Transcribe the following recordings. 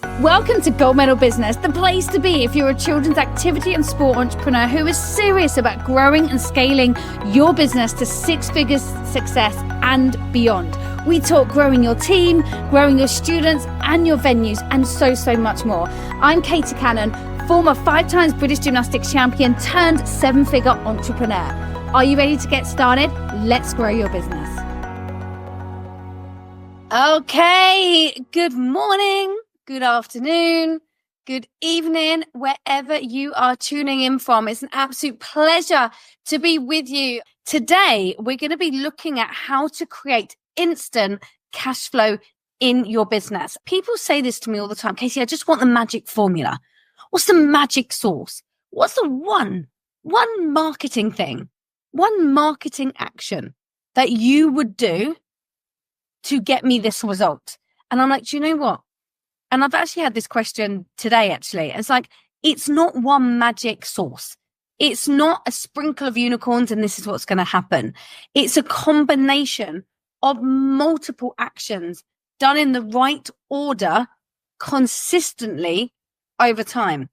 Welcome to Gold Medal Business, the place to be if you're a children's activity and sport entrepreneur who is serious about growing and scaling your business to six-figure success and beyond. We talk growing your team, growing your students and your venues, and so much more. I'm Katie Cannon, former 5 times British gymnastics champion turned 7-figure entrepreneur. Are you ready to get started? Let's grow your business. Okay, good morning. Good afternoon, good evening, wherever you are tuning in from. It's an absolute pleasure to be with you. Today, we're going to be looking at how to create instant cash flow in your business. People say this to me all the time. Casey, I just want the magic formula. What's the magic sauce? What's the one marketing thing, one marketing action that you would do to get me this result? And I'm like, do you know what? And I've actually had this question today, actually. It's like, it's not one magic sauce. It's not a sprinkle of unicorns and this is what's going to happen. It's a combination of multiple actions done in the right order consistently over time.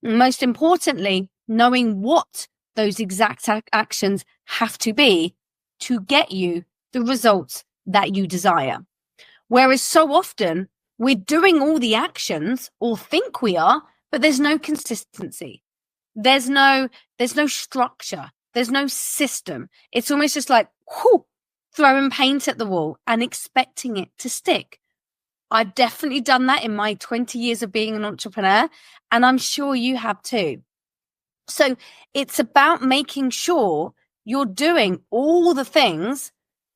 And most importantly, knowing what those exact actions have to be to get you the results that you desire. Whereas so often, we're doing all the actions or think we are, but there's no consistency. There's no structure. There's no system. It's almost just like throwing paint at the wall and expecting it to stick. I've definitely done that in my 20 years of being an entrepreneur, and I'm sure you have too. So it's about making sure you're doing all the things,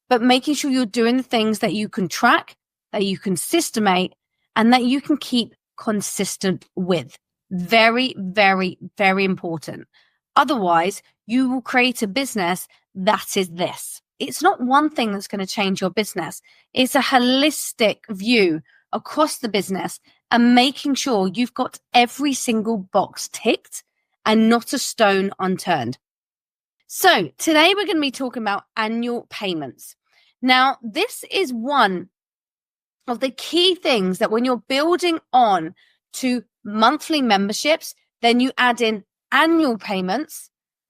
but making sure you're doing the things that you can track, that you can systemate, and that you can keep consistent with. Very, very, very important. Otherwise, you will create a business that is this. It's not one thing that's going to change your business. It's a holistic view across the business and making sure you've got every single box ticked and not a stone unturned. So today we're going to be talking about annual payments. Now, this is one of the key things that when you're building on to monthly memberships, then you add in annual payments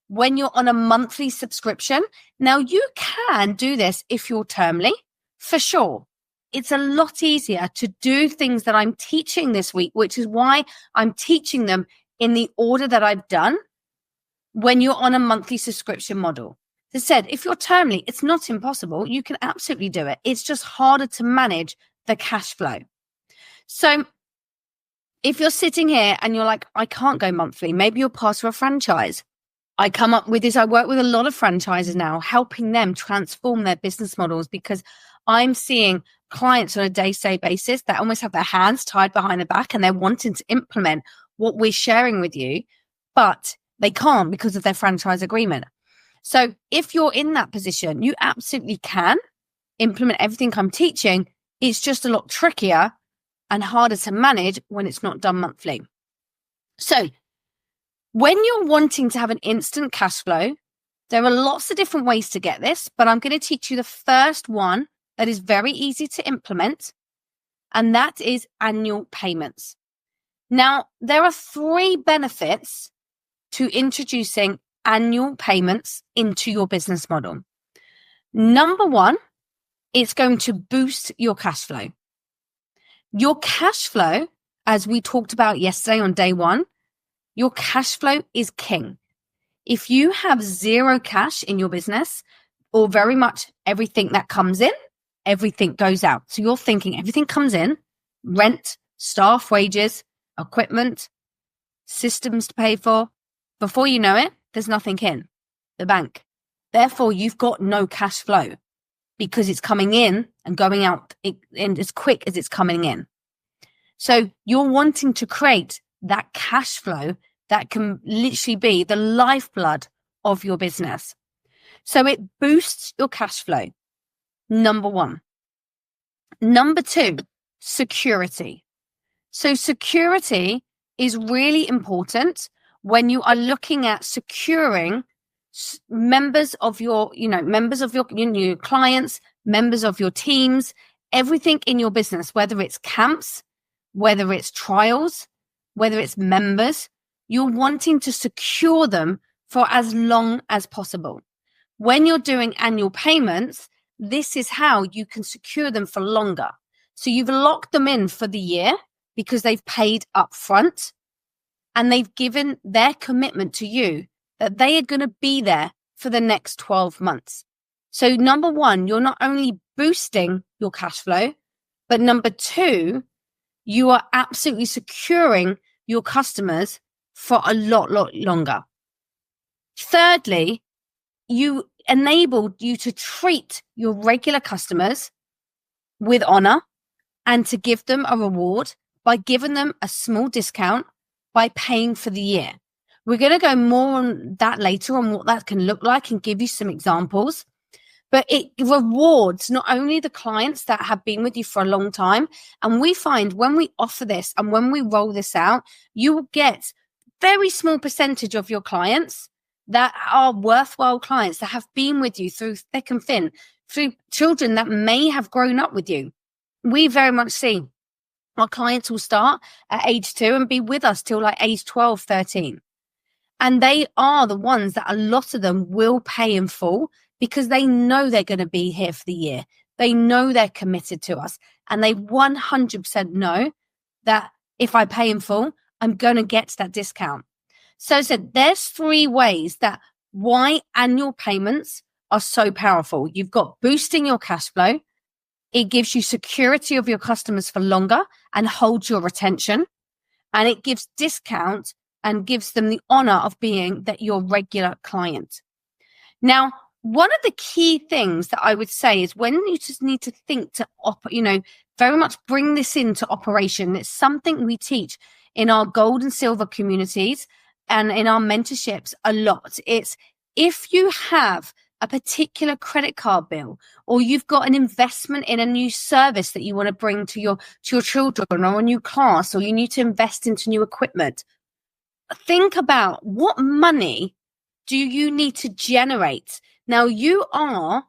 when you're on a monthly subscription. Now, you can do this if you're termly, for sure. It's a lot easier to do things that I'm teaching this week, which is why I'm teaching them in the order that I've done when you're on a monthly subscription model. As I said, if you're termly, it's not impossible. You can absolutely do it. It's just harder to manage the cash flow. So if you're sitting here and you're like, I can't go monthly, maybe you're part of a franchise. I come up with this. I work with a lot of franchises now, helping them transform their business models because I'm seeing clients on a day-to-day basis that almost have their hands tied behind their back and they're wanting to implement what we're sharing with you, but they can't because of their franchise agreement. So if you're in that position, you absolutely can implement everything I'm teaching. It's just a lot trickier and harder to manage when it's not done monthly. So when you're wanting to have an instant cash flow, there are lots of different ways to get this, but I'm going to teach you the first one that is very easy to implement, and that is annual payments. Now, there are 3 benefits to introducing annual payments into your business model. Number 1, it's going to boost your cash flow. Your cash flow, as we talked about yesterday on day 1, your cash flow is king. If you have 0 cash in your business, or very much everything that comes in, everything goes out. So you're thinking everything comes in, rent, staff wages, equipment, systems to pay for. Before you know it, there's nothing in the bank. Therefore, you've got no cash flow, because it's coming in and going out in as quick as it's coming in. So you're wanting to create that cash flow that can literally be the lifeblood of your business. So it boosts your cash flow. Number 1. Number 2, security. So security is really important when you are looking at securing members of your clients, members of your teams, everything in your business, whether it's camps, whether it's trials, whether it's members, you're wanting to secure them for as long as possible. When you're doing annual payments, this is how you can secure them for longer. So you've locked them in for the year because they've paid upfront and they've given their commitment to you that they are going to be there for the next 12 months. So number one, you're not only boosting your cash flow, but number two, you are absolutely securing your customers for a lot longer. Thirdly, you enabled you to treat your regular customers with honor and to give them a reward by giving them a small discount by paying for the year. We're going to go more on that later on what that can look like and give you some examples. But it rewards not only the clients that have been with you for a long time. And we find when we offer this and when we roll this out, you will get very small percentage of your clients that are worthwhile clients that have been with you through thick and thin, through children that may have grown up with you. We very much see our clients will start at age 2 and be with us till like age 12, 13. And they are the ones that a lot of them will pay in full because they know they're going to be here for the year. They know they're committed to us. And they 100% know that if I pay in full, I'm going to get that discount. So there's 3 ways that why annual payments are so powerful. You've got boosting your cash flow. It gives you security of your customers for longer and holds your retention. And it gives discount and gives them the honor of being that your regular client. Now, one of the key things that I would say is when you just need to think to, very much bring this into operation. It's something we teach in our gold and silver communities and in our mentorships a lot. It's if you have a particular credit card bill, or you've got an investment in a new service that you want to bring to your children, or a new class, or you need to invest into new equipment, think about what money do you need to generate. Now, you are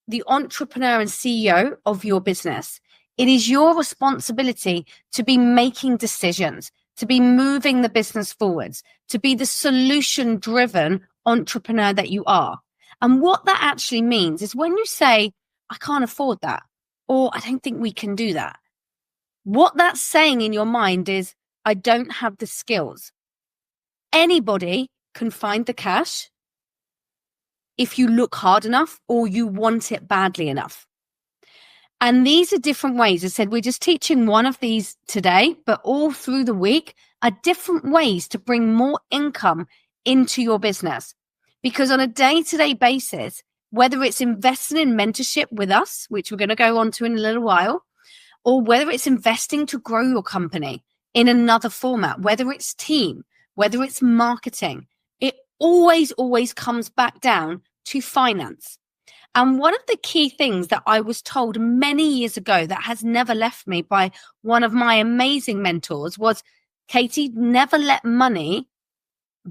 the entrepreneur and CEO of your business. It is your responsibility to be making decisions, to be moving the business forwards, to be the solution-driven entrepreneur that you are. And what that actually means is when you say, I can't afford that, or I don't think we can do that, what that's saying in your mind is, I don't have the skills. Anybody can find the cash if you look hard enough or you want it badly enough. And these are different ways. I said, we're just teaching one of these today, but all through the week are different ways to bring more income into your business. Because on a day-to-day basis, whether it's investing in mentorship with us, which we're going to go on to in a little while, or whether it's investing to grow your company in another format, whether it's team, whether it's marketing, it always comes back down to finance. And one of the key things that I was told many years ago that has never left me by one of my amazing mentors was, Katie, never let money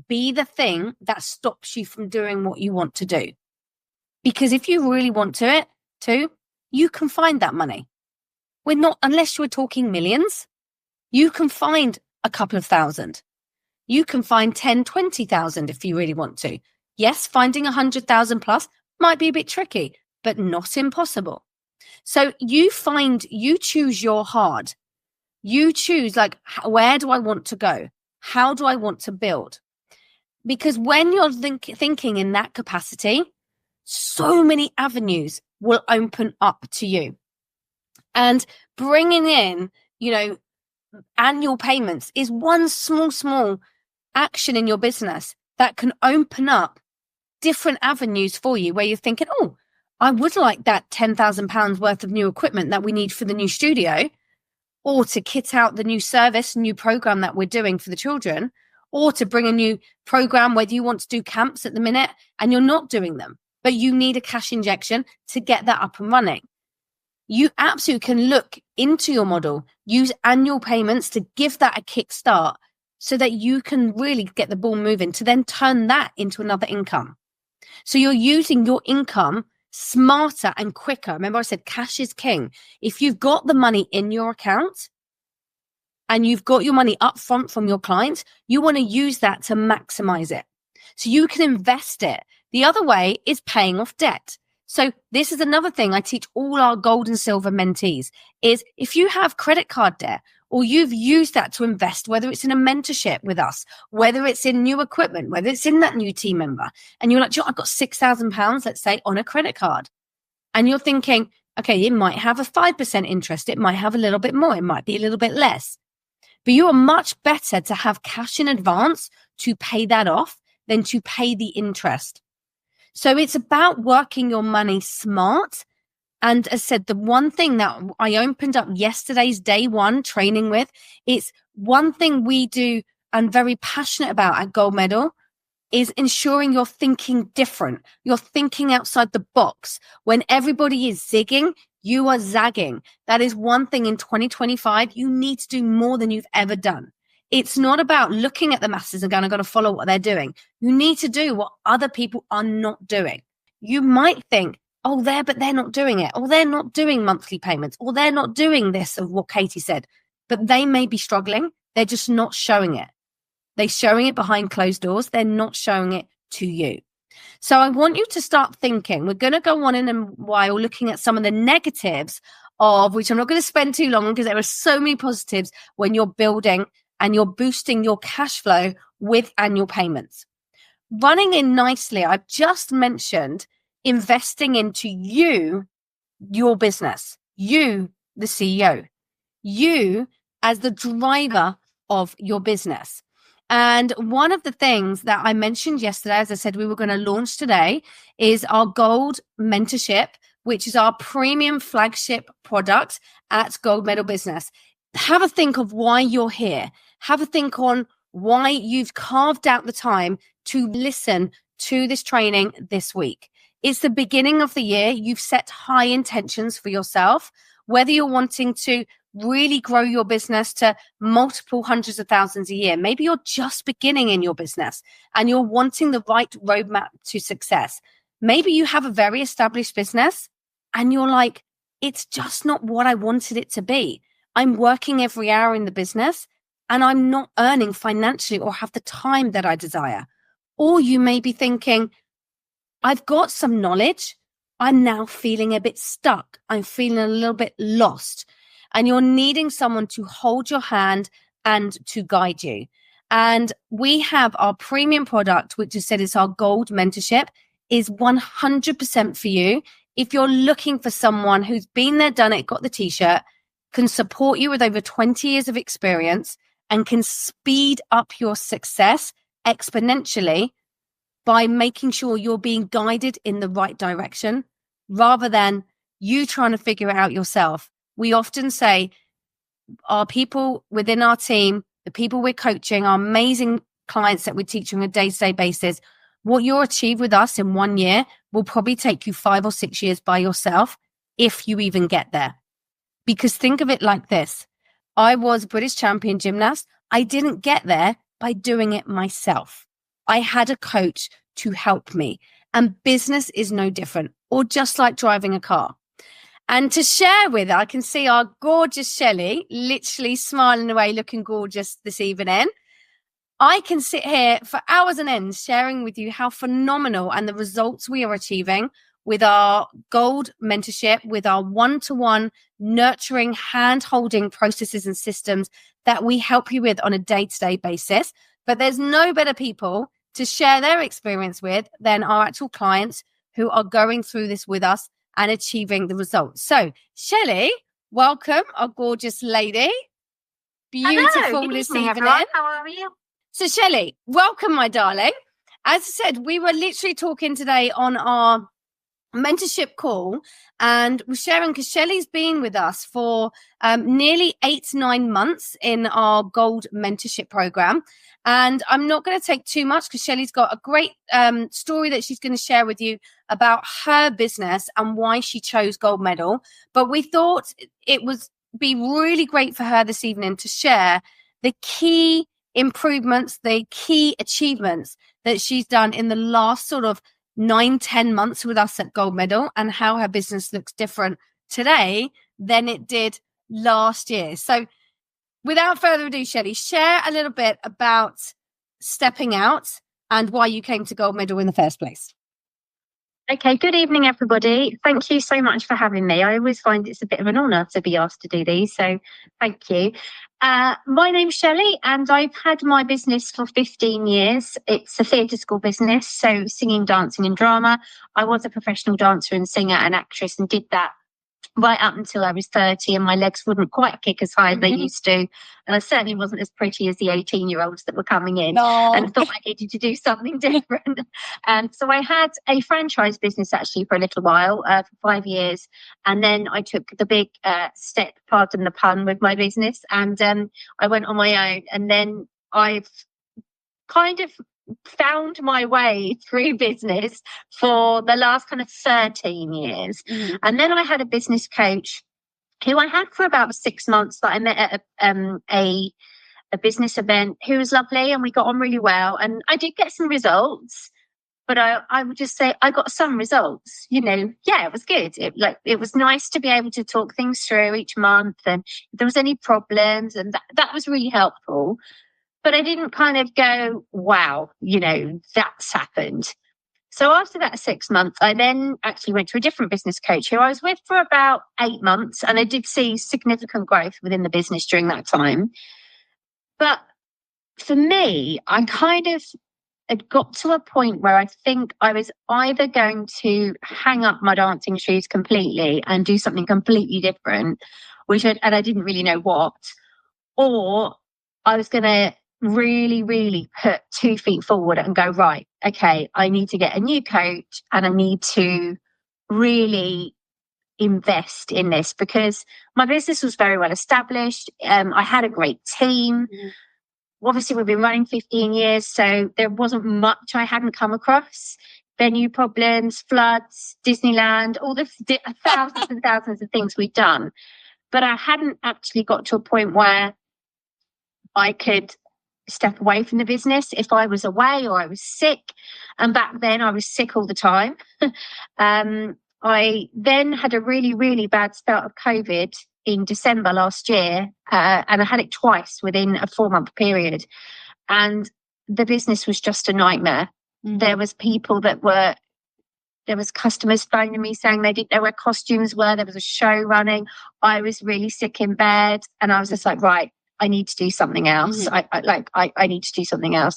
be the thing that stops you from doing what you want to do. Because if you really want to, you can find that money. Unless you're talking millions, you can find a couple of thousand. You can find 10, 20,000 if you really want to. Yes, finding 100,000 plus might be a bit tricky, but not impossible. So you choose your hard. You choose, where do I want to go? How do I want to build? Because when you're thinking in that capacity, so many avenues will open up to you. And bringing in, annual payments is one small action in your business that can open up different avenues for you where you're thinking, oh, I would like that £10,000 worth of new equipment that we need for the new studio, or to kit out the new service, new program that we're doing for the children, or to bring a new program, whether you want to do camps at the minute and you're not doing them, but you need a cash injection to get that up and running. You absolutely can look into your model, use annual payments to give that a kickstart so that you can really get the ball moving to then turn that into another income. So you're using your income smarter and quicker. Remember I said cash is king. If you've got the money in your account, and you've got your money up front from your clients, you want to use that to maximize it. So you can invest it. The other way is paying off debt. So this is another thing I teach all our gold and silver mentees is if you have credit card debt or you've used that to invest, whether it's in a mentorship with us, whether it's in new equipment, whether it's in that new team member, and you're like, I've got £6,000, let's say, on a credit card. And you're thinking, okay, it might have a 5% interest. It might have a little bit more. It might be a little bit less. But you are much better to have cash in advance to pay that off than to pay the interest. So it's about working your money smart. And as I said, the one thing that I opened up yesterday's day one training with, it's one thing we do and very passionate about at Gold Medal is ensuring you're thinking different. You're thinking outside the box. When everybody is zigging, you are zagging. That is one thing in 2025. You need to do more than you've ever done. It's not about looking at the masses and going, I've got to follow what they're doing. You need to do what other people are not doing. You might think, oh, but they're not doing it. Or they're not doing monthly payments. Or they're not doing this of what Katie said. But they may be struggling. They're just not showing it. They're showing it behind closed doors. They're not showing it to you. So I want you to start thinking. We're going to go on in a while looking at some of the negatives of which I'm not going to spend too long on because there are so many positives when you're building and you're boosting your cash flow with annual payments. Running in nicely, I've just mentioned investing into you, your business, you, the CEO, you as the driver of your business. And one of the things that I mentioned yesterday, as I said, we were going to launch today is our Gold Mentorship, which is our premium flagship product at Gold Medal Business. Have a think of why you're here. Have a think on why you've carved out the time to listen to this training this week. It's the beginning of the year. You've set high intentions for yourself, whether you're wanting to really grow your business to multiple hundreds of thousands a year. Maybe you're just beginning in your business and you're wanting the right roadmap to success. Maybe you have a very established business and you're like, it's just not what I wanted it to be. I'm working every hour in the business and I'm not earning financially or have the time that I desire. Or you may be thinking, I've got some knowledge. I'm now feeling a bit stuck. I'm feeling a little bit lost. And you're needing someone to hold your hand and to guide you. And we have our premium product, which is said is our Gold Mentorship, is 100% for you. If you're looking for someone who's been there, done it, got the t-shirt, can support you with over 20 years of experience and can speed up your success exponentially by making sure you're being guided in the right direction rather than you trying to figure it out yourself. We often say our people within our team, the people we're coaching, our amazing clients that we're teaching on a day-to-day basis, what you'll achieve with us in 1 year will probably take you 5 or 6 years by yourself if you even get there. Because think of it like this. I was British champion gymnast. I didn't get there by doing it myself. I had a coach to help me. And business is no different, or just like driving a car. And to share with, I can see our gorgeous Shelley literally smiling away, looking gorgeous this evening. I can sit here for hours on end sharing with you how phenomenal and the results we are achieving with our Gold Mentorship, with our one-to-one nurturing, hand-holding processes and systems that we help you with on a day-to-day basis. But there's no better people to share their experience with than our actual clients who are going through this with us and achieving the results. So, Shelley, welcome, our gorgeous lady. Beautiful. Hello, this evening, evening. everyone. How are you? So, Shelley, welcome, my darling. As I said, we were literally talking today on our mentorship call and we're sharing because Shelley's been with us for nearly 8-9 months in our Gold Mentorship program. And I'm not going to take too much because Shelley's got a great story that she's going to share with you about her business and why she chose Gold Medal. But we thought it would be really great for her this evening to share the key improvements, the key achievements that she's done in the last sort of 9-10 months with us at Gold Medal and how her business looks different today than it did last year. So without further ado, Shelley, share a little bit about stepping out and why you came to gold medal in the first place. Okay, good evening, everybody. Thank you so much for having me. I always find it's a bit of an honour to be asked to do these, so thank you. My name's Shelley, and I've had my business for 15 years. It's a theatre school business, so singing, dancing and drama. I was a professional dancer and singer and actress and did that right up until I was 30, and my legs wouldn't quite kick as high as they used to. And I certainly wasn't as pretty as the 18-year-olds that were coming in, and thought I needed to do something different. So I had a franchise business actually for a little while, for 5 years. And then I took the big step, pardon the pun, with my business. And I went on my own. And then I've kind of found my way through business for the last kind of 13 years. And then I had a business coach who I had for about 6 months that I met at a business event, who was lovely, and we got on really well. And I did get some results, but I would just say I got some results, it was good. It was nice to be able to talk things through each month, and if there was any problems, and that was really helpful. But I didn't kind of go, wow, that's happened. So after that 6 months, I then actually went to a different business coach who I was with for about 8 months. And I did see significant growth within the business during that time. But for me, I kind of had got to a point where I think I was either going to hang up my dancing shoes completely and do something completely different, and I didn't really know what, or I was going to really, really put 2 feet forward and go, right, okay, I need to get a new coach and I need to really invest in this, because my business was very well established. I had a great team. Obviously, we've been running 15 years, so there wasn't much I hadn't come across. Venue problems, floods, Disneyland, all the thousands and thousands of things we've done. But I hadn't actually got to a point where I could step away from the business if I was away or I was sick. And back then I was sick all the time. I then had a really, really bad spell of COVID in December last year. And I had it twice within a 4-month period. And the business was just a nightmare. There was customers phoning me saying they didn't know where costumes were. There was a show running. I was really sick in bed. And I was just like, right, I need to do something else. I need to do something else.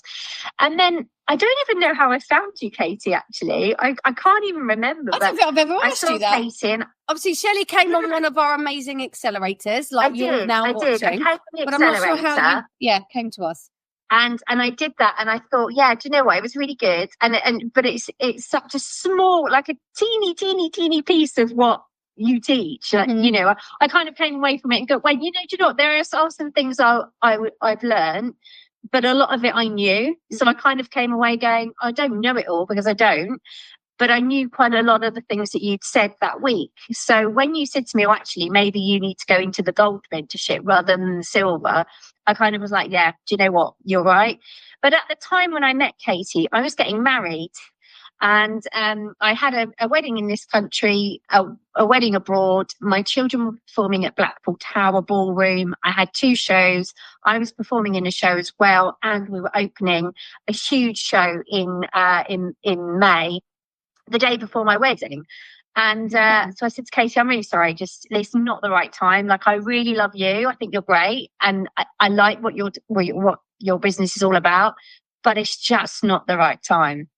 And then I don't even know how I found you, Katie, actually. I can't even remember. I don't think I've ever asked you that. Katie, and obviously, Shelley came on one of our amazing accelerators, like you're now watching. I came on the but I'm not sure how you came to us. And I did that, and I thought, yeah, do you know what? It was really good. But it's such a small, like a teeny piece of what you teach. I kind of came away from it and go, well, do you know what? There are some things I've learned, but a lot of it I knew. So I kind of came away going, I don't know it all, because I don't, but I knew quite a lot of the things that you'd said that week. So when you said to me, actually, maybe you need to go into the gold mentorship rather than the silver, I kind of was like, yeah, do you know what? You're right. But at the time when I met Katie, I was getting married. And I had a wedding in this country, a wedding abroad. My children were performing at Blackpool Tower Ballroom. I had 2 shows. I was performing in a show as well, and we were opening a huge show in May, the day before my wedding. And so I said to Katie, I'm really sorry, just it's not the right time. Like, I really love you. I think you're great, and I like what your business is all about, but it's just not the right time.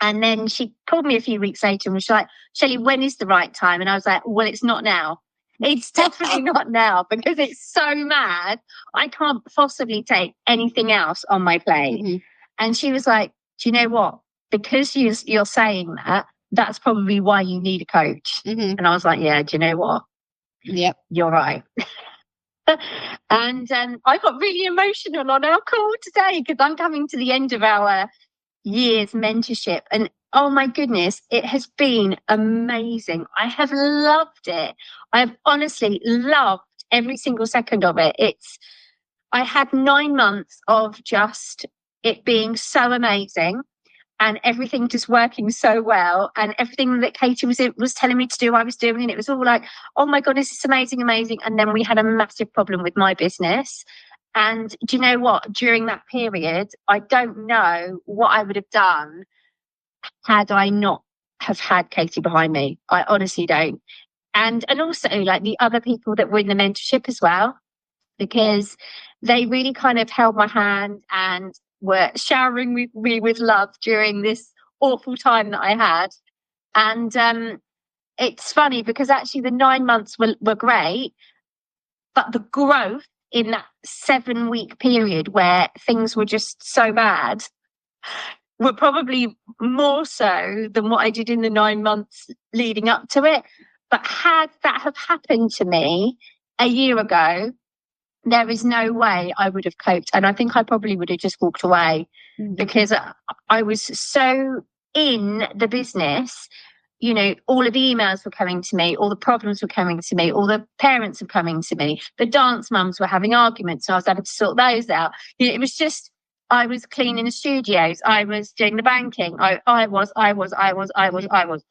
And then she called me a few weeks later and was like, Shelley, when is the right time? And I was like, well, it's not now. It's definitely not now, because it's so mad. I can't possibly take anything else on my plate. And she was like, do you know what? Because you're saying that, that's probably why you need a coach. And I was like, yeah, do you know what? Yep, you're right. And I got really emotional on our call today, because I'm coming to the end of our year's mentorship, and oh my goodness, it has been amazing. I have loved it. I have honestly loved every single second of it. I had 9 months of just it being so amazing, and everything just working so well, and everything that Katie was telling me to do, I was doing, and it was all like, oh my goodness, it's amazing. And then we had a massive problem with my business, And do you know what? During that period, I don't know what I would have done had I not have had Katie behind me. I honestly don't. And also like the other people that were in the mentorship as well, because they really kind of held my hand and were showering me with love during this awful time that I had. And it's funny because actually the 9 months were great, but the growth in that 7 week period where things were just so bad were probably more so than what I did in the 9 months leading up to it. But had that have happened to me a year ago, there is no way I would have coped. And I think I probably would have just walked away because I was so in the business. You know, all of the emails were coming to me, all the problems were coming to me, all the parents were coming to me, the dance mums were having arguments, and I was having to sort those out. You know, it was just, I was cleaning the studios, I was doing the banking, I was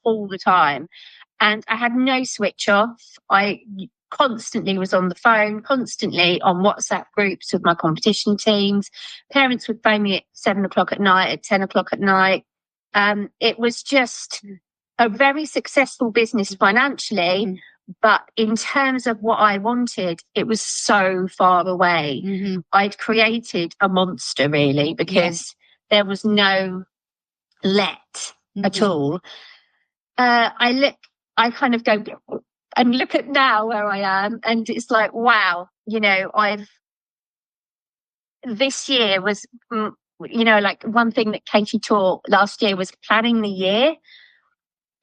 all the time. And I had no switch off. I constantly was on the phone, constantly on WhatsApp groups with my competition teams. Parents would phone me at 7 o'clock at night, at 10 o'clock at night. It was just a very successful business financially, but in terms of what I wanted, it was so far away. I'd created a monster really, because there was no let at all. I kind of go and look at now where I am, and it's like, wow, you know, this year was, you know, like one thing that Katie taught last year was planning the year.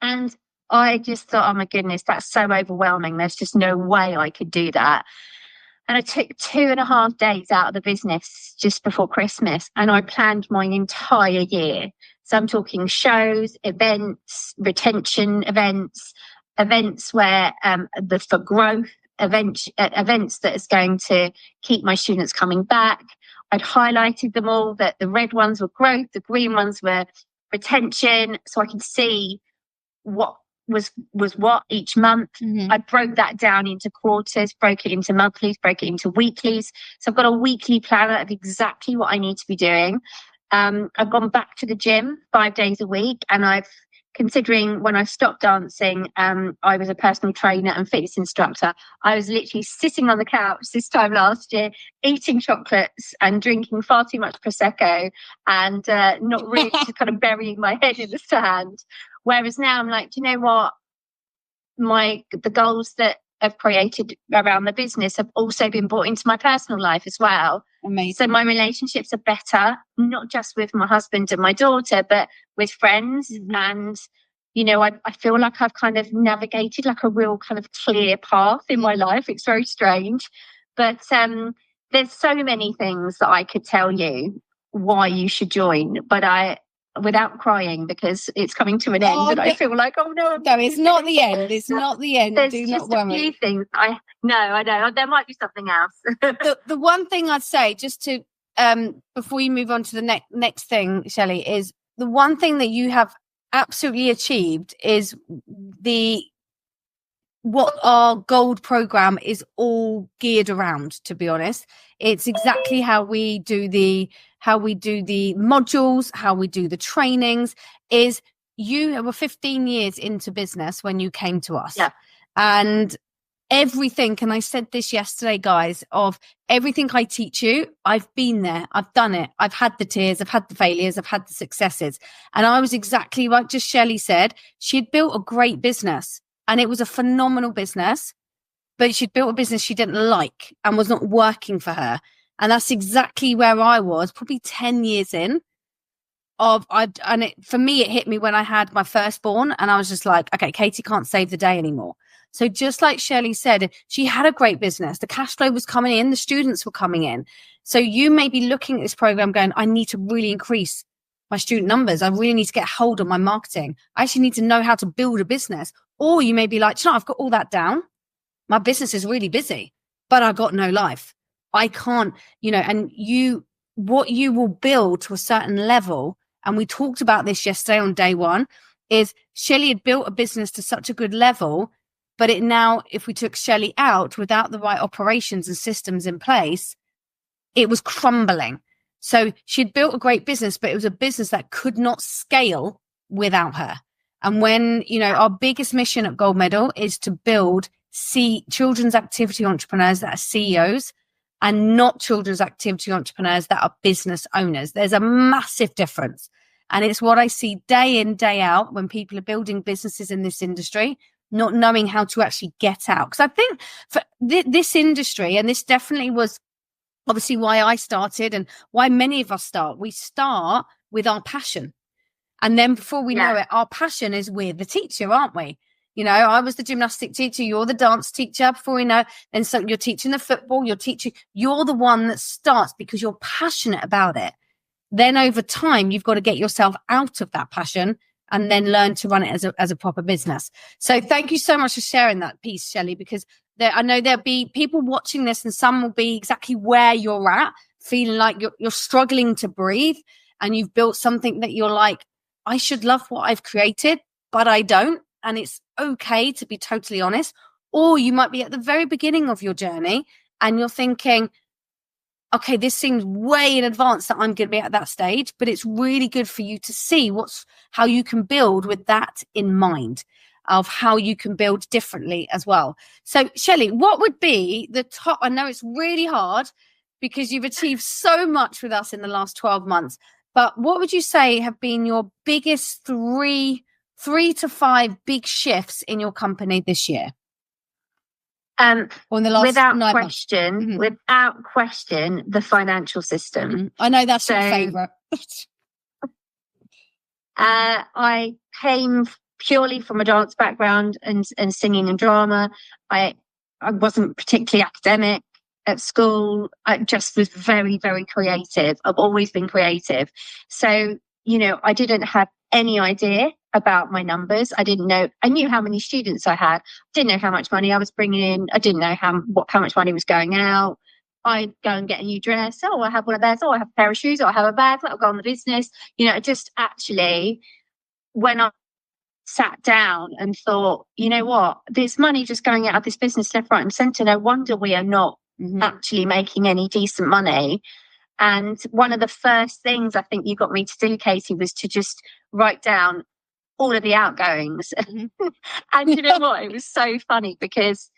And I just thought, oh my goodness, that's so overwhelming. There's just no way I could do that. And I took 2.5 days out of the business just before Christmas, and I planned my entire year. So I'm talking shows, events, retention events, events where for growth, events that is going to keep my students coming back. I'd highlighted them all, that the red ones were growth, the green ones were retention, so I could see what was what each month. I broke that down into quarters, broke it into monthlies, broke it into weeklies. So I've got a weekly planner of exactly what I need to be doing. I've gone back to the gym 5 days a week, and considering when I stopped dancing, I was a personal trainer and fitness instructor. I was literally sitting on the couch this time last year, eating chocolates and drinking far too much Prosecco, and not really just kind of burying my head in the sand. Whereas now I'm like, do you know what? The goals that I've created around the business have also been brought into my personal life as well. Amazing. So my relationships are better, not just with my husband and my daughter, but with friends. And, you know, I feel like I've kind of navigated like a real kind of clear path in my life. It's very strange. But there's so many things that I could tell you why you should join. But without crying, because it's coming to an end, and I feel like, oh no, it's not the end. It's not the end. There's Do just not a worry. few things. I know there might be something else. the one thing I'd say, just to before you move on to the next thing, Shelley, is the one thing that you have absolutely achieved is what our gold program is all geared around. To be honest, it's exactly how we do the modules, how we do the trainings. Is you were 15 years into business when you came to us, and everything, and I said this yesterday, guys, of everything I teach you, I've been there, I've done it, I've had the tears, I've had the failures, I've had the successes. And I was exactly like just Shelley said, she had built a great business, and it was a phenomenal business, but she'd built a business she didn't like and was not working for her. And that's exactly where I was, probably 10 years in. For me, it hit me when I had my firstborn, and I was just like, okay, Katie can't save the day anymore. So just like Shelley said, she had a great business. The cash flow was coming in, the students were coming in. So you may be looking at this program going, I need to really increase my student numbers. I really need to get hold of my marketing. I actually need to know how to build a business. Or you may be like, you know, I've got all that down. My business is really busy, but I've got no life. I can't, you know, and what you will build to a certain level. And we talked about this yesterday on day one, is Shelley had built a business to such a good level, but it now, if we took Shelley out without the right operations and systems in place, it was crumbling. So she'd built a great business, but it was a business that could not scale without her. And when, our biggest mission at Gold Medal is to build children's activity entrepreneurs that are CEOs and not children's activity entrepreneurs that are business owners. There's a massive difference. And it's what I see day in, day out when people are building businesses in this industry, not knowing how to actually get out. Because I think for this industry, and this definitely was obviously why I started and why many of us start, we start with our passion. And then before we know it, our passion is we're the teacher, aren't we? I was the gymnastic teacher, you're the dance teacher. Before we know, then so you're teaching the football, you're the one that starts because you're passionate about it. Then over time, you've got to get yourself out of that passion and then learn to run it as a proper business. So thank you so much for sharing that piece, Shelley, because I know there'll be people watching this and some will be exactly where you're at, feeling like you're struggling to breathe and you've built something that you're like, I should love what I've created, but I don't. And it's okay to be totally honest. Or you might be at the very beginning of your journey and you're thinking, okay, this seems way in advance that I'm going to be at that stage, but it's really good for you to see how you can build with that in mind of how you can build differently as well. So Shelley, what would be the top? I know it's really hard because you've achieved so much with us in the last 12 months, but what would you say have been your biggest three to five big shifts in your company this year? Or in the last without question, the financial system. Mm-hmm. I know that's your favorite. I came purely from a dance background and singing and drama. I wasn't particularly academic at school. I just was very, very creative. I've always been creative. So, I didn't have any idea about my numbers. I knew how many students I had. Didn't know how much money I was bringing in. I didn't know how much money was going out. I'd go and get a new dress. Oh, I have one of those. Oh, I have a pair of shoes. Oh, I have a bag. That'll go on the business. Just actually when I sat down and thought, you know what, there's money just going out of this business left, right and centre. No wonder we are not actually making any decent money. And one of the first things I think you got me to do, Katie, was to just write down all of the outgoings. And you know what? It was so funny because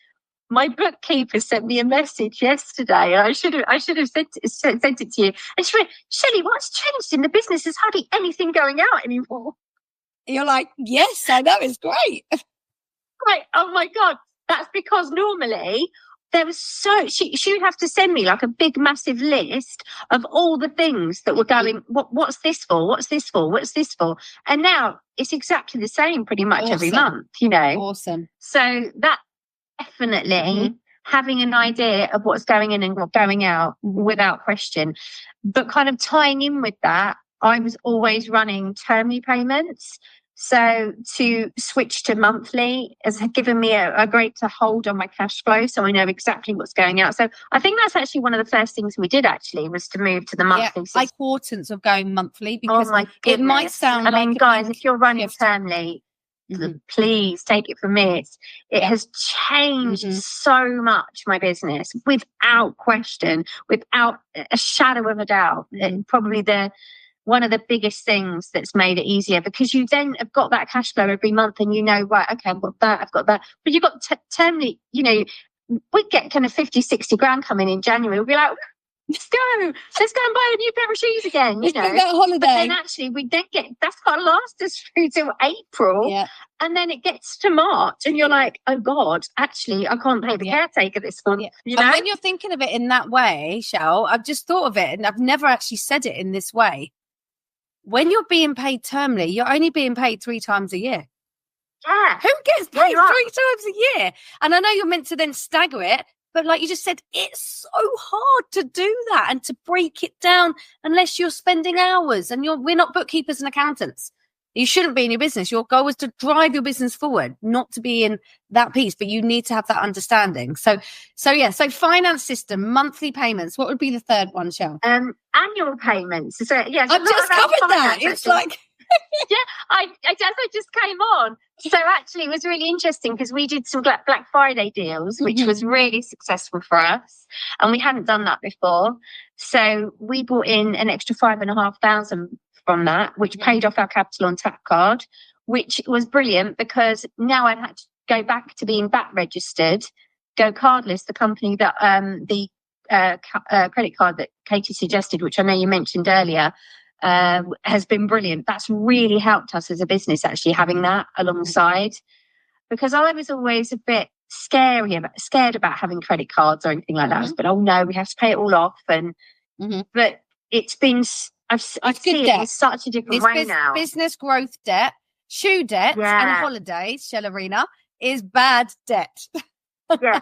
my bookkeeper sent me a message yesterday. I should have sent it to you. And she went, Shelley, what's changed in the business? There's hardly anything going out anymore. You're like, yes, I know, it's great. Right. Oh my God. That's because normally there was she would have to send me like a big massive list of all the things that were going, what's this for? What's this for? What's this for? And now it's exactly the same pretty much every month, Awesome. So that definitely having an idea of what's going in and what's going out without question. But kind of tying in with that, I was always running termly payments. So to switch to monthly has given me a greater hold on my cash flow. So I know exactly what's going out. So I think that's actually one of the first things we did actually was to move to the monthly system. The importance of going monthly because it might sound guys, if you're running termly, please take it from me. It has changed so much my business without question, without a shadow of a doubt. And probably one of the biggest things that's made it easier because you then have got that cash flow every month and right, okay, I've got that. But you've got termly, we'd get kind of 50, 60 grand coming in January. We'd be like, let's go and buy a new pair of shoes again, Let's go on holiday. But then actually we then that's got to last us through till April. Yeah. And then it gets to March and you're like, oh God, actually I can't pay the caretaker this month. Yeah. And when you're thinking of it in that way, Shell, I've just thought of it and I've never actually said it in this way. When you're being paid termly, you're only being paid 3 times a year. Yeah. Who gets paid 3 times a year? And I know you're meant to then stagger it, but like you just said, it's so hard to do that and to break it down unless you're spending hours and we're not bookkeepers and accountants. You shouldn't be in your business. Your goal is to drive your business forward, not to be in that piece, but you need to have that understanding. So finance system, monthly payments. What would be the third one, Shell? Annual payments. So yes, I've just covered that. It's like Yeah, as I just came on. So actually, it was really interesting because we did some Black Friday deals, which was really successful for us, and we hadn't done that before. So we brought in an extra 5,500 from that, which paid off our capital on tap card, which was brilliant because now I'd had to go back to being VAT registered, go cardless. The company that the credit card that Katie suggested, which I know you mentioned earlier, has been brilliant. That's really helped us as a business, actually, having that alongside, because I was always a bit scared about having credit cards or anything like that. But oh no, we have to pay it all off. And but it's been I see it in such a different way now. Business growth debt, shoe debt, and holidays, Shellarina, is bad debt. Yeah.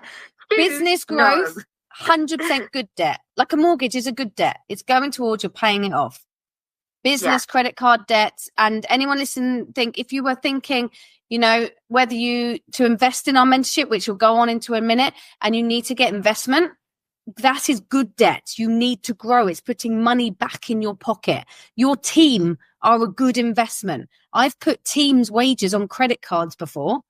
Business growth, 100% good debt. Like a mortgage is a good debt. It's going towards you're paying it off. Business credit card debts, and anyone listening, if you were thinking, whether you to invest in our mentorship, which we'll go on into a minute, and you need to get investment, that is good debt. You need to grow. It's putting money back in your pocket. Your team are a good investment. I've put teams' wages on credit cards before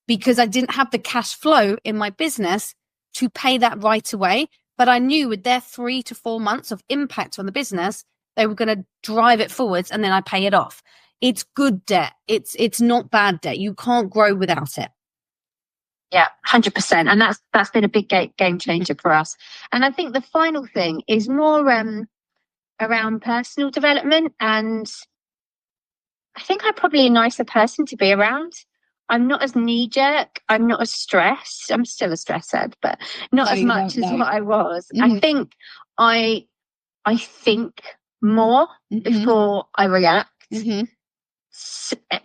because I didn't have the cash flow in my business to pay that right away. But I knew with their 3 to 4 months of impact on the business, they were going to drive it forwards, and then I pay it off. It's good debt. It's not bad debt. You can't grow without it. Yeah, 100%. And that's been a big game changer for us. And I think the final thing is more around personal development. And I think I'm probably a nicer person to be around. I'm not as knee-jerk. I'm not as stressed. I'm still a stress head, but not as much as what I was. I think I think more before I react,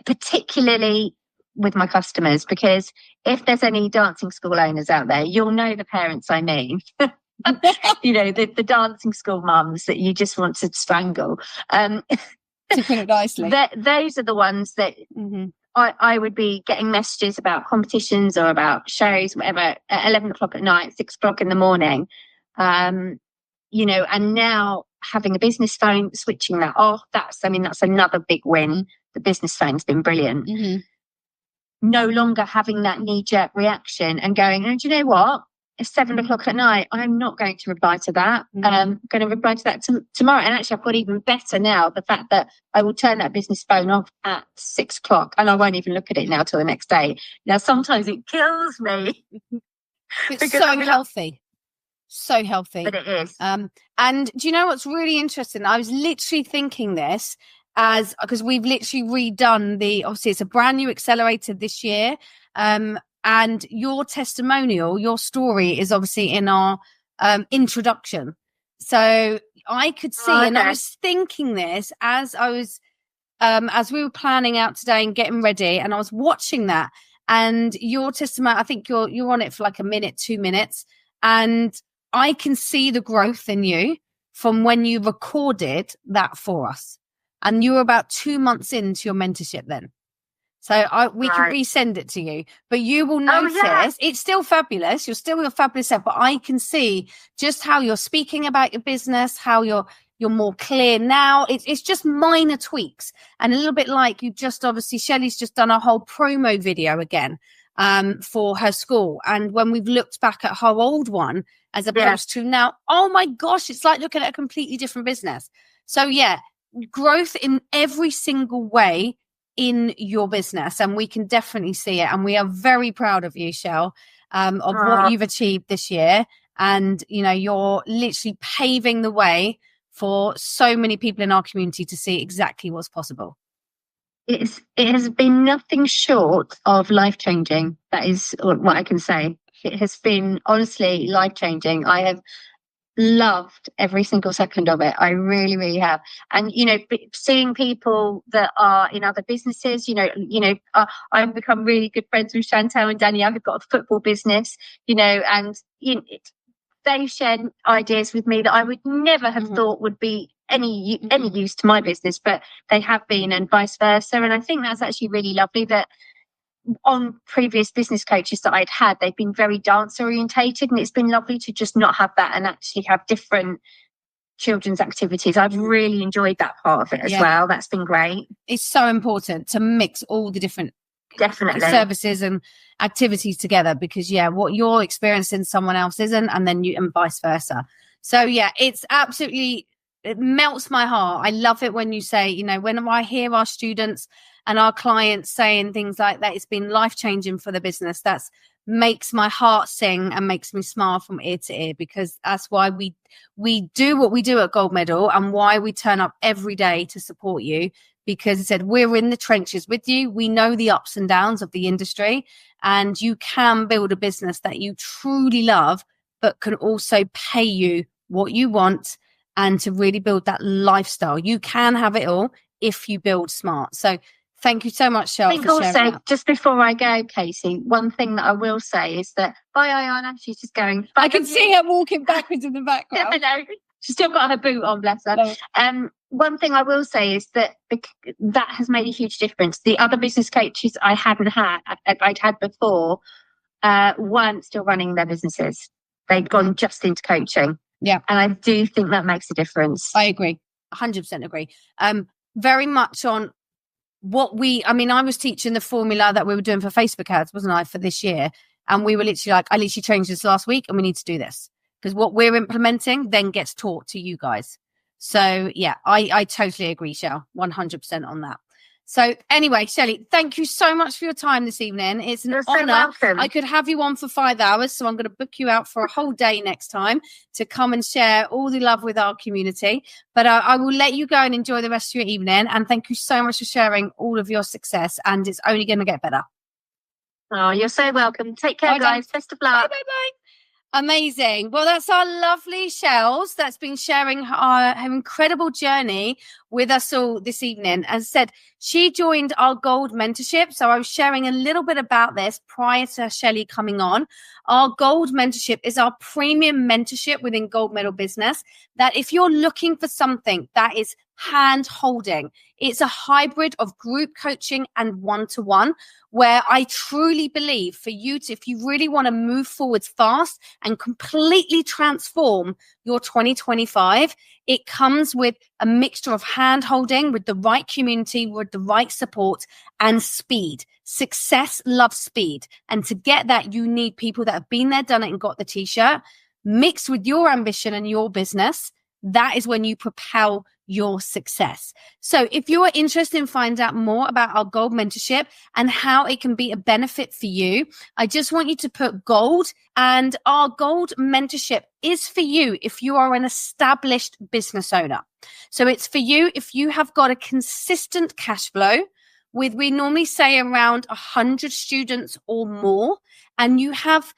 particularly with my customers, because if there's any dancing school owners out there, you'll know the parents I mean. The dancing school mums that you just want to strangle. To put it nicely. Those are the ones that I would be getting messages about competitions or about shows, whatever, at 11 o'clock at night, 6 o'clock in the morning. And now having a business phone, switching that off, that's another big win. The business phone's been brilliant. No longer having that knee-jerk reaction and going, and do you know what? It's 7 o'clock at night. I'm not going to reply to that. I'm going to reply to that tomorrow. And actually, I've got even better now, the fact that I will turn that business phone off at 6 o'clock and I won't even look at it now till the next day. Now, sometimes it kills me. It's so healthy. So healthy. But it is. And do you know what's really interesting? I was literally thinking this because we've literally redone obviously it's a brand new accelerator this year. And your testimonial, your story is obviously in our introduction. So I could see, and I was thinking this as I was, as we were planning out today and getting ready, and I was watching that, and your testimony, I think you're on it for like a minute, 2 minutes, and I can see the growth in you from when you recorded that for us. And you were about 2 months into your mentorship then. So we can resend it to you, but you will notice it's still fabulous. You're still your fabulous self, but I can see just how you're speaking about your business, how you're more clear now. It's just minor tweaks, and a little bit like you just obviously Shelley's just done a whole promo video again for her school, and when we've looked back at her old one as opposed to now, oh my gosh, it's like looking at a completely different business. So growth in every single way in your business, and we can definitely see it, and we are very proud of you, Shell, of what you've achieved this year. And you're literally paving the way for so many people in our community to see exactly what's possible. It has been nothing short of life-changing. That is what I can say. It has been honestly life-changing. I have loved every single second of it. I really, really have. And seeing people that are in other businesses, I've become really good friends with Chantel and Danielle, who've got a football business, and they've shared ideas with me that I would never have thought would be any use to my business, but they have been, and vice versa. And I think that's actually really lovely that on previous business coaches that I'd had, they've been very dance orientated, and it's been lovely to just not have that and actually have different children's activities. I've really enjoyed that part of it as well. That's been great. It's so important to mix all the different services and activities together, because what you're experiencing someone else isn't, and then and vice versa. So it's absolutely, it melts my heart. I love it when you say, when I hear our students and our clients saying things like that, it's been life-changing for the business. That's makes my heart sing and makes me smile from ear to ear, because that's why we do what we do at Gold Medal, and why we turn up every day to support you. Because I said, we're in the trenches with you. We know the ups and downs of the industry, and you can build a business that you truly love, but can also pay you what you want, and to really build that lifestyle. You can have it all if you build smart. So thank you so much, Cheryl. I think also, just before I go, Casey, one thing that I will say is that, bye, Ayana, she's just going. I can see her walking backwards in the background. No, she's still got her boot on, bless her. One thing I will say is that that has made a huge difference. The other business coaches I'd had before weren't still running their businesses. They'd gone just into coaching. Yeah. And I do think that makes a difference. I agree. 100% agree. Very much on what I was teaching the formula that we were doing for Facebook ads, wasn't I, for this year? And we were literally like, I literally changed this last week, and we need to do this, because what we're implementing then gets taught to you guys. So I totally agree, Shell, 100% on that. So anyway, Shelley, thank you so much for your time this evening. It's an honor. I could have you on for 5 hours, so I'm going to book you out for a whole day next time to come and share all the love with our community. But I will let you go and enjoy the rest of your evening. And thank you so much for sharing all of your success. And it's only going to get better. Oh, you're so welcome. Take care, guys. Best of luck. Bye. Amazing. Well, that's our lovely Shells that's been sharing her incredible journey with us all this evening. As I said, she joined our Gold Mentorship. So I was sharing a little bit about this prior to Shelley coming on. Our Gold Mentorship is our premium mentorship within Gold Medal Business, that if you're looking for something that is hand holding, it's a hybrid of group coaching and one-to-one, where I truly believe for you to, if you really want to move forwards fast and completely transform your 2025, it comes with a mixture of hand holding with the right community, with the right support, and speed. Success loves speed. And to get that, you need people that have been there, done it, and got the t-shirt mixed with your ambition and your business. That is when you propel your success. So if you are interested in finding out more about our Gold Mentorship and how it can be a benefit for you, I just want you to put gold, and our Gold Mentorship is for you if you are an established business owner. So it's for you if you have got a consistent cash flow with, we normally say, around 100 students or more, and you have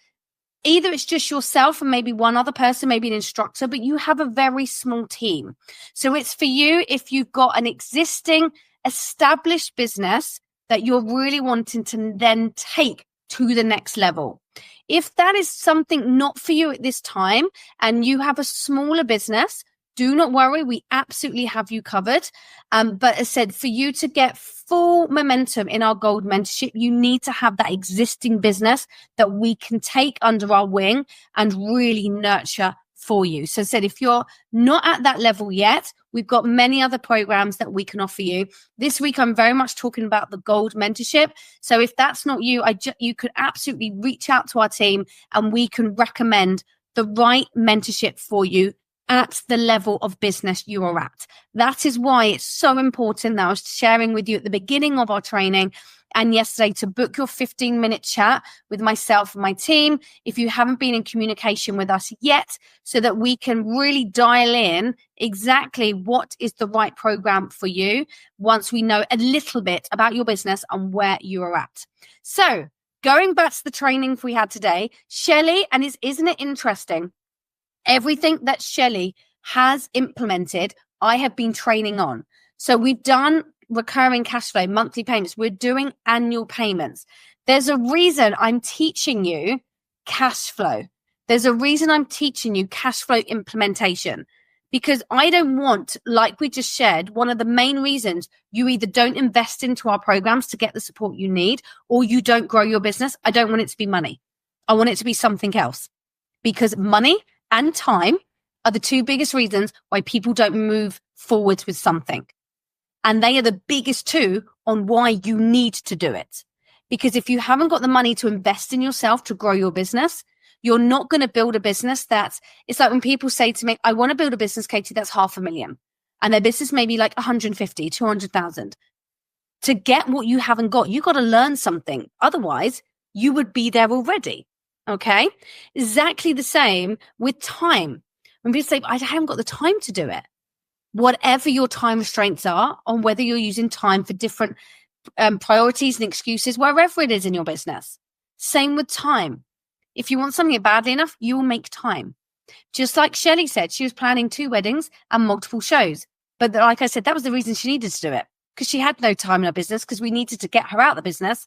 either it's just yourself and maybe one other person, maybe an instructor, but you have a very small team. So it's for you if you've got an existing established business that you're really wanting to then take to the next level. If that is something not for you at this time and you have a smaller business, do not worry, we absolutely have you covered. But as I said, for you to get full momentum in our Gold Mentorship, you need to have that existing business that we can take under our wing and really nurture for you. So I said, if you're not at that level yet, we've got many other programs that we can offer you. This week, I'm very much talking about the Gold Mentorship. So if that's not you, you could absolutely reach out to our team and we can recommend the right mentorship for you at the level of business you are at. That is why it's so important that I was sharing with you at the beginning of our training and yesterday to book your 15-minute chat with myself and my team if you haven't been in communication with us yet, so that we can really dial in exactly what is the right program for you once we know a little bit about your business and where you are at. So going back to the training we had today, Shelley, and isn't it interesting? Everything that Shelley has implemented, I have been training on. So we've done recurring cash flow, monthly payments. We're doing annual payments. There's a reason I'm teaching you cash flow. There's a reason I'm teaching you cash flow implementation, because I don't want, like we just shared, one of the main reasons you either don't invest into our programs to get the support you need, or you don't grow your business. I don't want it to be money. I want it to be something else, because money and time are the two biggest reasons why people don't move forwards with something. And they are the biggest two on why you need to do it. Because if you haven't got the money to invest in yourself to grow your business, you're not going to build a business it's like when people say to me, I want to build a business, Katie, that's $500,000. And their business may be like 150, 200,000. To get what you haven't got, you got to learn something. Otherwise, you would be there already. Okay? Exactly the same with time. When people say, I haven't got the time to do it. Whatever your time restraints are, on whether you're using time for different priorities and excuses, wherever it is in your business. Same with time. If you want something badly enough, you will make time. Just like Shelley said, she was planning 2 weddings and multiple shows. But like I said, that was the reason she needed to do it, because she had no time in her business, because we needed to get her out of the business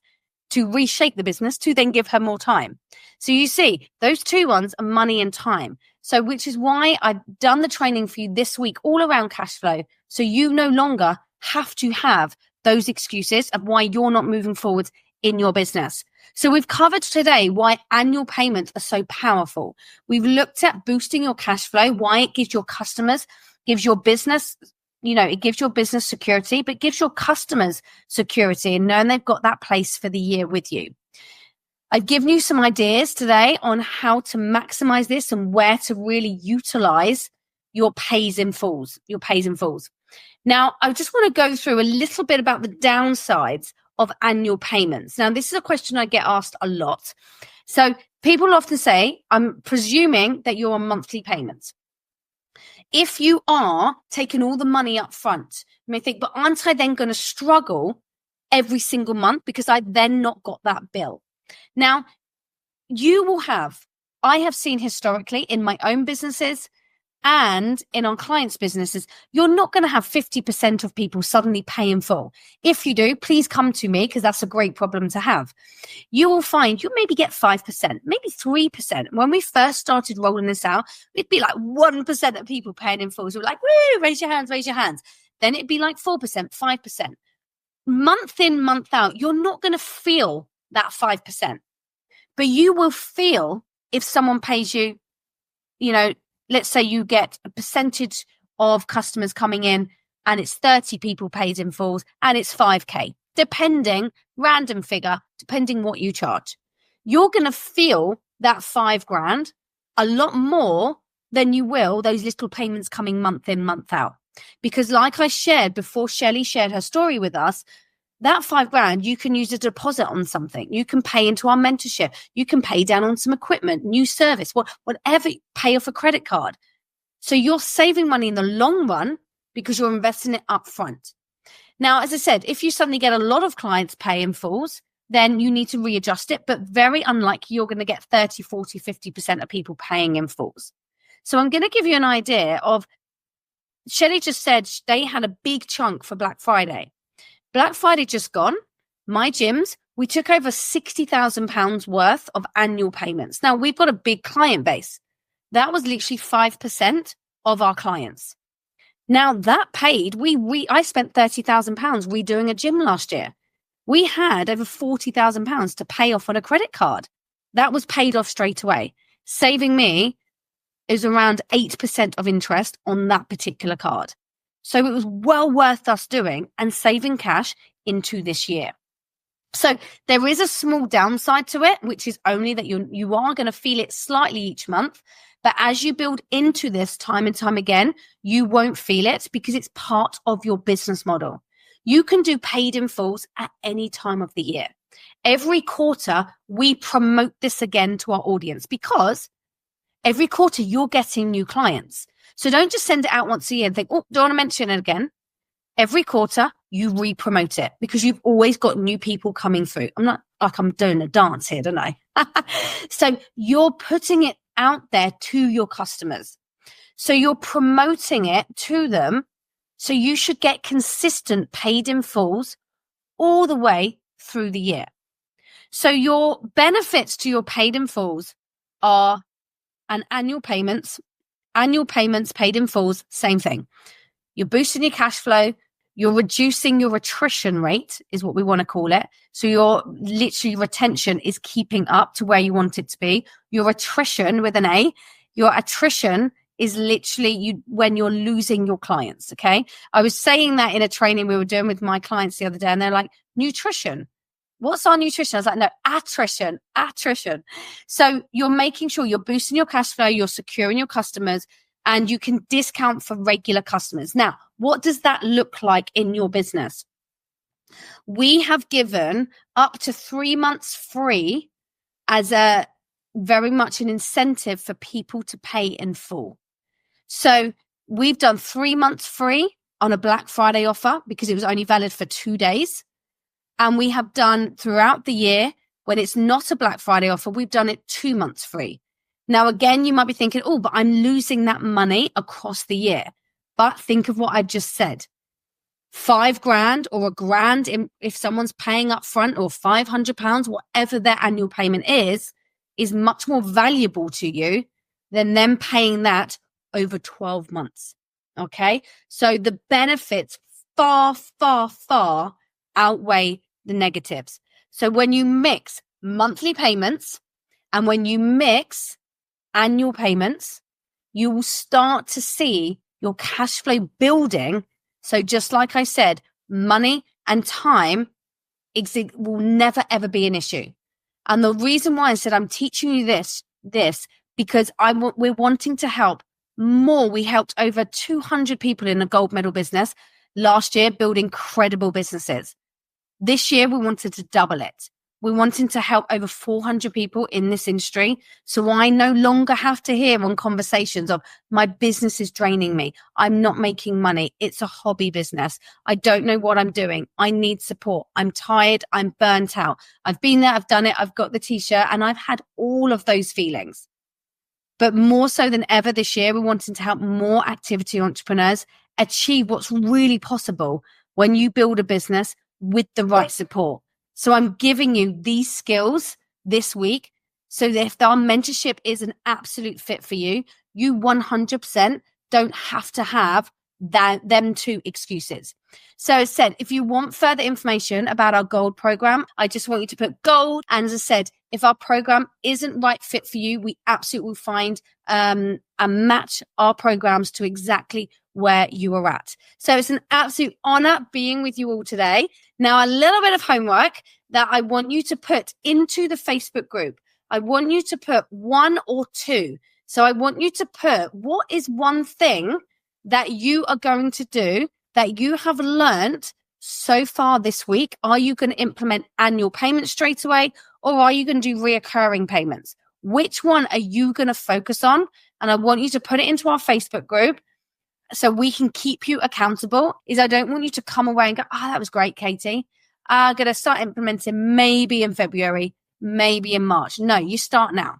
to reshape the business to then give her more time. So you see, those 2 ones are money and time. So which is why I've done the training for you this week all around cash flow. So you no longer have to have those excuses of why you're not moving forward in your business. So we've covered today why annual payments are so powerful. We've looked at boosting your cash flow, why it gives your customers, gives your business, it gives your business security, but gives your customers security and knowing they've got that place for the year with you. I've given you some ideas today on how to maximize this and where to really utilize your pays in fulls. Now, I just want to go through a little bit about the downsides of annual payments. Now, this is a question I get asked a lot. So people often say, I'm presuming that you're on monthly payments. If you are taking all the money up front, you may think, but aren't I then going to struggle every single month because I then not got that bill? Now, I have seen historically in my own businesses and in our clients' businesses, you're not going to have 50% of people suddenly pay in full. If you do, please come to me, because that's a great problem to have. You will find you maybe get 5%, maybe 3%. When we first started rolling this out, it'd be like 1% of people paying in full. So we're like, woo, raise your hands, raise your hands. Then it'd be like 4%, 5%. Month in, month out, you're not going to feel that 5%. But you will feel if someone pays you, let's say you get a percentage of customers coming in and it's 30 people paid in fulls and it's 5K, depending, random figure, depending what you charge. You're going to feel that $5,000 a lot more than you will those little payments coming month in, month out. Because like I shared before Shelley shared her story with us, that $5,000 you can use a deposit on something. You can pay into our mentorship. You can pay down on some equipment, new service, whatever, pay off a credit card. So you're saving money in the long run because you're investing it up front. Now, as I said, if you suddenly get a lot of clients pay in fulls, then you need to readjust it, but very unlikely you're going to get 30, 40, 50% of people paying in fulls. So I'm going to give you an idea of, Shelley just said they had a big chunk for Black Friday. Black Friday just gone. My gyms, we took over £60,000 worth of annual payments. Now, we've got a big client base. That was literally 5% of our clients. Now, that paid, I spent £30,000 redoing a gym last year. We had over £40,000 to pay off on a credit card. That was paid off straight away. Saving me is around 8% of interest on that particular card. So it was well worth us doing and saving cash into this year. So there is a small downside to it, which is only that you are going to feel it slightly each month. But as you build into this time and time again, you won't feel it because it's part of your business model. You can do paid in fulls at any time of the year. Every quarter, we promote this again to our audience because every quarter you're getting new clients. So don't just send it out once a year and think, oh, do I want to mention it again? Every quarter, you re-promote it because you've always got new people coming through. I'm not like I'm doing a dance here, don't I? So you're putting it out there to your customers. So you're promoting it to them. So you should get consistent paid in fulls all the way through the year. So your benefits to your paid in fulls are annual payments paid in fulls, same thing. You're boosting your cash flow. You're reducing your attrition rate is what we want to call it. So your literally retention is keeping up to where you want it to be. Your attrition with an A, your attrition is literally when you're losing your clients. Okay. I was saying that in a training we were doing with my clients the other day, and they're like, nutrition. What's our nutrition? I was like, no, attrition. So you're making sure you're boosting your cash flow, you're securing your customers, and you can discount for regular customers. Now, what does that look like in your business? We have given up to 3 months free as a very much an incentive for people to pay in full. So we've done 3 months free on a Black Friday offer because it was only valid for 2 days. And we have done throughout the year, when it's not a Black Friday offer, we've done it 2 months free. Now, again, you might be thinking, oh, but I'm losing that money across the year. But think of what I just said. $5,000 or $1,000 if someone's paying up front, or £500, whatever their annual payment is much more valuable to you than them paying that over 12 months. Okay. So the benefits far, far, far outweigh the negatives. So when you mix monthly payments and when you mix annual payments, you will start to see your cash flow building. So just like I said, money and time will never, ever be an issue. And the reason why I said I'm teaching you this because we're wanting to help more. We helped over 200 people in a gold medal business last year build incredible businesses. This year, we wanted to double it. We're wanting to help over 400 people in this industry. So I no longer have to hear on conversations of my business is draining me. I'm not making money. It's a hobby business. I don't know what I'm doing. I need support. I'm tired. I'm burnt out. I've been there. I've done it. I've got the t-shirt, and I've had all of those feelings. But more so than ever this year, we're wanting to help more activity entrepreneurs achieve what's really possible when you build a business with the right support. So I'm giving you these skills this week so that if our mentorship is an absolute fit for you, you 100% don't have to have them two excuses. So as I said, if you want further information about our gold program, I just want you to put gold. And as I said, if our program isn't right fit for you, we absolutely will find and match our programs to exactly where you are at. So it's an absolute honor being with you all today. Now, a little bit of homework that I want you to put into the Facebook group. I want you to put 1 or 2. So I want you to put, what is one thing that you are going to do that you have learned so far this week? Are you going to implement annual payments straight away, or are you going to do reoccurring payments? Which one are you going to focus on? And I want you to put it into our Facebook group so we can keep you accountable. I don't want you to come away and go, that was great, Katie. I'm going to start implementing maybe in February, maybe in March. No, you start now,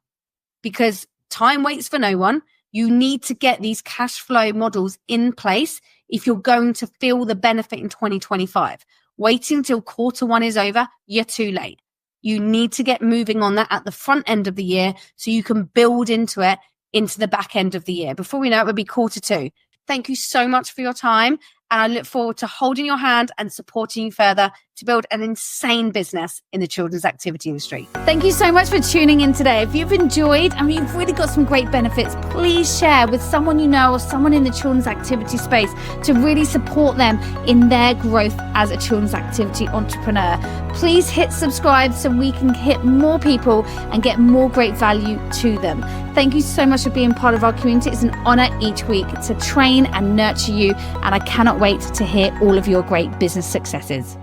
because time waits for no one. You need to get these cash flow models in place if you're going to feel the benefit in 2025. Waiting till Q1 is over, you're too late. You need to get moving on that at the front end of the year so you can build into it into the back end of the year. Before we know it, will be Q2. Thank you so much for your time. And I look forward to holding your hand and supporting you further to build an insane business in the children's activity industry. Thank you so much for tuning in today. If you've enjoyed and you've really got some great benefits, please share with someone you know or someone in the children's activity space to really support them in their growth as a children's activity entrepreneur. Please hit subscribe so we can hit more people and get more great value to them. Thank you so much for being part of our community. It's an honor each week to train and nurture you, and I cannot wait to hear all of your great business successes.